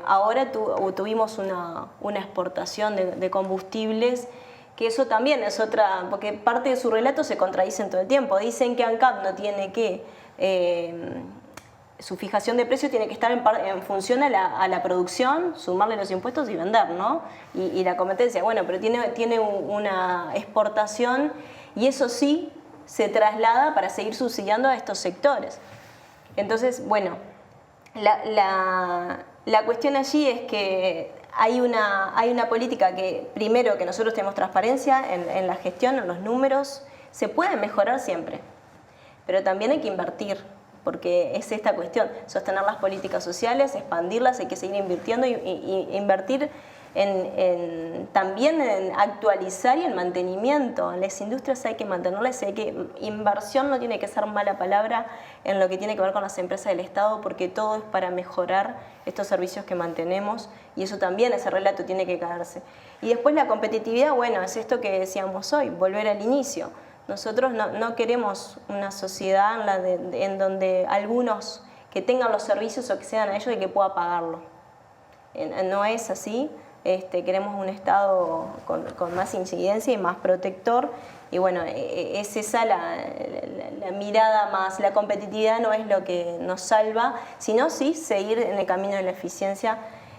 Ahora tuvimos una exportación de combustibles, que eso también es otra, porque parte de su relato se contradicen todo el tiempo. Dicen que ANCAP no tiene que... su fijación de precio tiene que estar en función a la producción, sumarle los impuestos y vender, ¿no? Y la competencia, bueno, pero tiene una exportación y eso sí se traslada para seguir subsidiando a estos sectores. Entonces, bueno, la cuestión allí es que hay una política que, primero, que nosotros tenemos transparencia en la gestión, en los números, se puede mejorar siempre, pero también hay que invertir, porque es esta cuestión, sostener las políticas sociales, expandirlas, hay que seguir invirtiendo y invertir también en actualizar y en mantenimiento. En las industrias hay que mantenerlas, inversión no tiene que ser mala palabra en lo que tiene que ver con las empresas del Estado, porque todo es para mejorar estos servicios que mantenemos y eso también, ese relato tiene que caerse. Y después la competitividad, bueno, es esto que decíamos hoy, volver al inicio. Nosotros no queremos una sociedad en donde algunos que tengan los servicios o que sean a ellos y que pueda pagarlo. No es así. Queremos un Estado con más incidencia y más protector. Y bueno, es esa la mirada más. La competitividad no es lo que nos salva, sino sí seguir en el camino de la eficiencia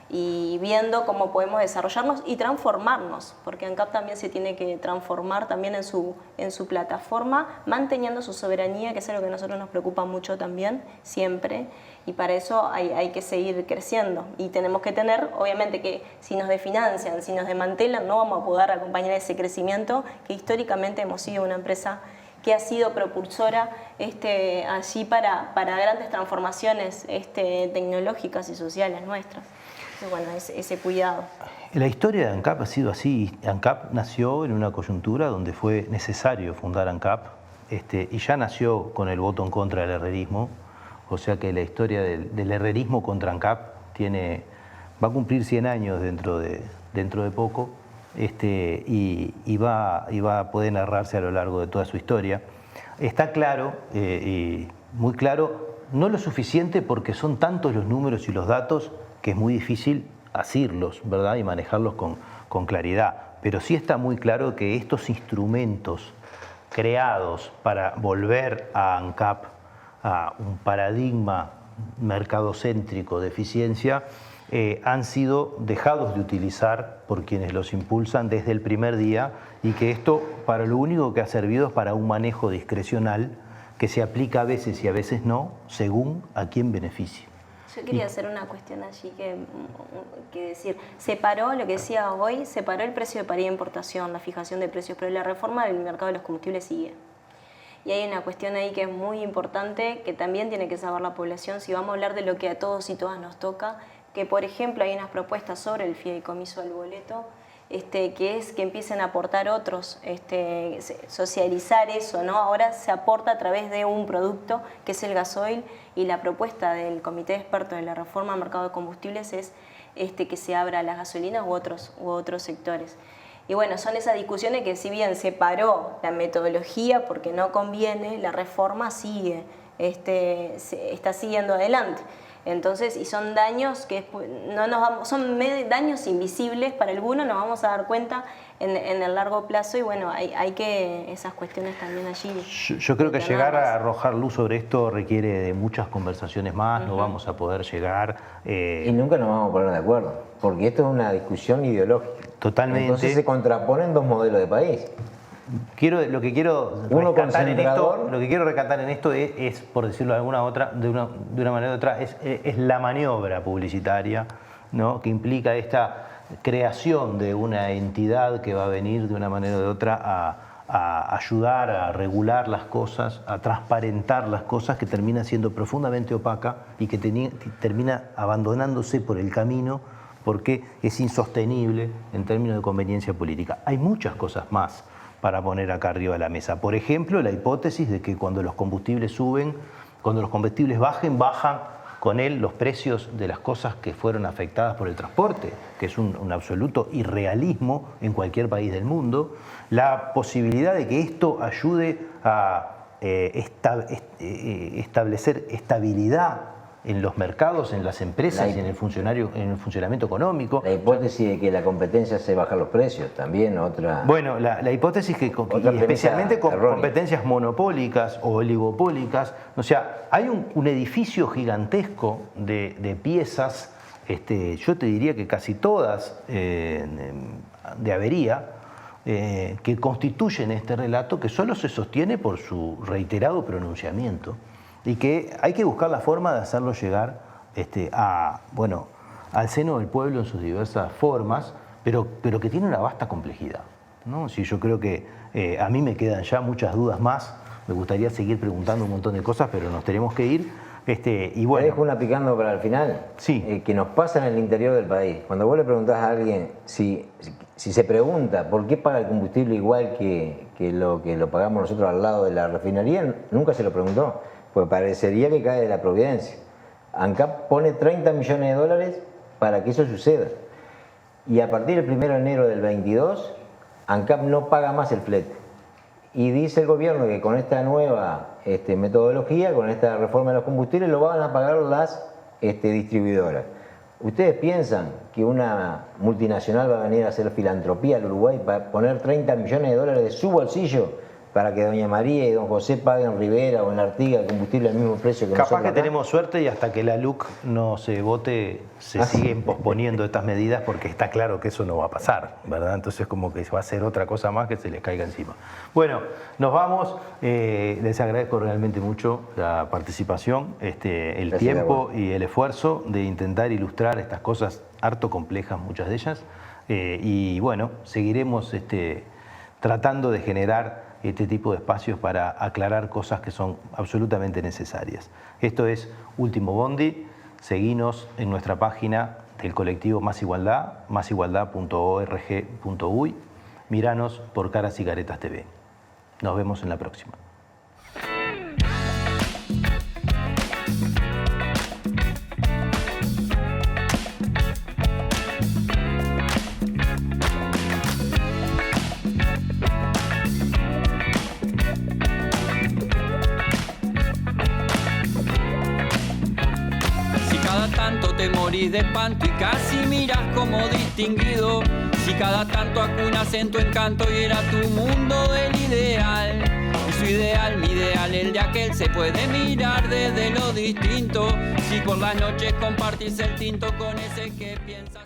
y viendo cómo podemos desarrollarnos y transformarnos, porque ANCAP también se tiene que transformar también en su plataforma, manteniendo su soberanía, que es algo que a nosotros nos preocupa mucho también, siempre, y para eso hay que seguir creciendo. Y tenemos que tener, obviamente que si nos desfinancian, si nos desmantelan, no vamos a poder acompañar ese crecimiento, que históricamente hemos sido una empresa que ha sido propulsora allí para grandes transformaciones tecnológicas y sociales nuestras. Bueno, ese cuidado. La historia de ANCAP ha sido así. ANCAP nació en una coyuntura donde fue necesario fundar ANCAP y ya nació con el voto en contra del herrerismo. O sea que la historia del herrerismo contra ANCAP va a cumplir 100 años dentro de poco y va a poder narrarse a lo largo de toda su historia. Está claro, y muy claro, no lo suficiente porque son tantos los números y los datos que es muy difícil asirlos, ¿verdad? Y manejarlos con claridad. Pero sí está muy claro que estos instrumentos creados para volver a ANCAP a un paradigma mercadocéntrico de eficiencia han sido dejados de utilizar por quienes los impulsan desde el primer día y que esto para lo único que ha servido es para un manejo discrecional que se aplica a veces y a veces no, según a quién beneficie. Yo quería hacer una cuestión allí que decir, separó, lo que decía hoy, separó el precio de paridad de importación, la fijación de precios, pero la reforma del mercado de los combustibles sigue. Y hay una cuestión ahí que es muy importante, que también tiene que saber la población, si vamos a hablar de lo que a todos y todas nos toca, que por ejemplo hay unas propuestas sobre el fideicomiso del boleto, que es que empiecen a aportar otros, socializar eso, ¿no? Ahora se aporta a través de un producto que es el gasoil y la propuesta del Comité de Expertos de la Reforma al Mercado de Combustibles es que se abra a las gasolinas u otros sectores. Y bueno, son esas discusiones que si bien se paró la metodología porque no conviene, la reforma sigue, está siguiendo adelante. Entonces, y son daños que son daños invisibles para algunos, nos vamos a dar cuenta en el largo plazo y bueno, hay que esas cuestiones también allí. Yo creo que llegar a arrojar luz sobre esto requiere de muchas conversaciones más, no vamos a poder llegar... Y nunca nos vamos a poner de acuerdo, porque esto es una discusión ideológica. Totalmente. Entonces se contraponen dos modelos de país. Lo que quiero rescatar en esto es, por decirlo de una manera u otra, es la maniobra publicitaria, ¿no? Que implica esta creación de una entidad que va a venir de una manera u otra a ayudar a regular las cosas, a transparentar las cosas, que termina siendo profundamente opaca y que termina abandonándose por el camino porque es insostenible en términos de conveniencia política. Hay muchas cosas más para poner acá arriba de la mesa. Por ejemplo, la hipótesis de que cuando los combustibles bajen con él los precios de las cosas que fueron afectadas por el transporte, que es un absoluto irrealismo en cualquier país del mundo, la posibilidad de que esto ayude a establecer estabilidad en los mercados, en las empresas y en el funcionamiento económico. La hipótesis de que la competencia hace bajar los precios, también otra... Bueno, la hipótesis que especialmente con competencias monopólicas o oligopólicas, o sea, hay un edificio gigantesco de piezas, yo te diría que casi todas de avería, que constituyen este relato que solo se sostiene por su reiterado pronunciamiento y que hay que buscar la forma de hacerlo llegar al seno del pueblo en sus diversas formas, pero que tiene una vasta complejidad, ¿no? Sí, yo creo que a mí me quedan ya muchas dudas más, me gustaría seguir preguntando un montón de cosas, pero nos tenemos que ir. Y bueno. Te dejo una picando para el final, sí. Que nos pasa en el interior del país. Cuando vos le preguntás a alguien si se pregunta por qué paga el combustible igual que lo pagamos nosotros al lado de la refinería, nunca se lo preguntó, pues parecería que cae de la providencia. ANCAP pone 30 millones de dólares para que eso suceda. Y a partir del 1 de enero del 22, ANCAP no paga más el flete. Y dice el gobierno que con esta nueva metodología, con esta reforma de los combustibles, lo van a pagar las distribuidoras. ¿Ustedes piensan que una multinacional va a venir a hacer filantropía al Uruguay para poner 30 millones de dólares de su bolsillo para que doña María y don José paguen en Rivera o en Artigas el combustible al mismo precio que nosotros? Capaz que tenemos suerte y hasta que la LUC no se vote se siguen posponiendo estas medidas porque está claro que eso no va a pasar, ¿verdad? Entonces como que va a ser otra cosa más que se les caiga encima. Bueno, nos vamos. Les agradezco realmente mucho la participación, el Gracias, tiempo y el esfuerzo de intentar ilustrar estas cosas harto complejas, muchas de ellas. Y bueno, seguiremos tratando de generar este tipo de espacios para aclarar cosas que son absolutamente necesarias. Esto es Último Bondi. Seguinos en nuestra página del colectivo Más Igualdad, másigualdad.org.uy. Míranos por Caras y Caretas TV. Nos vemos en la próxima. Te morís de espanto y casi miras como distinguido. Si cada tanto acunas en tu encanto y era tu mundo el ideal. Y su ideal, mi ideal, el de aquel se puede mirar desde lo distinto. Si por las noches compartís el tinto con ese que piensas.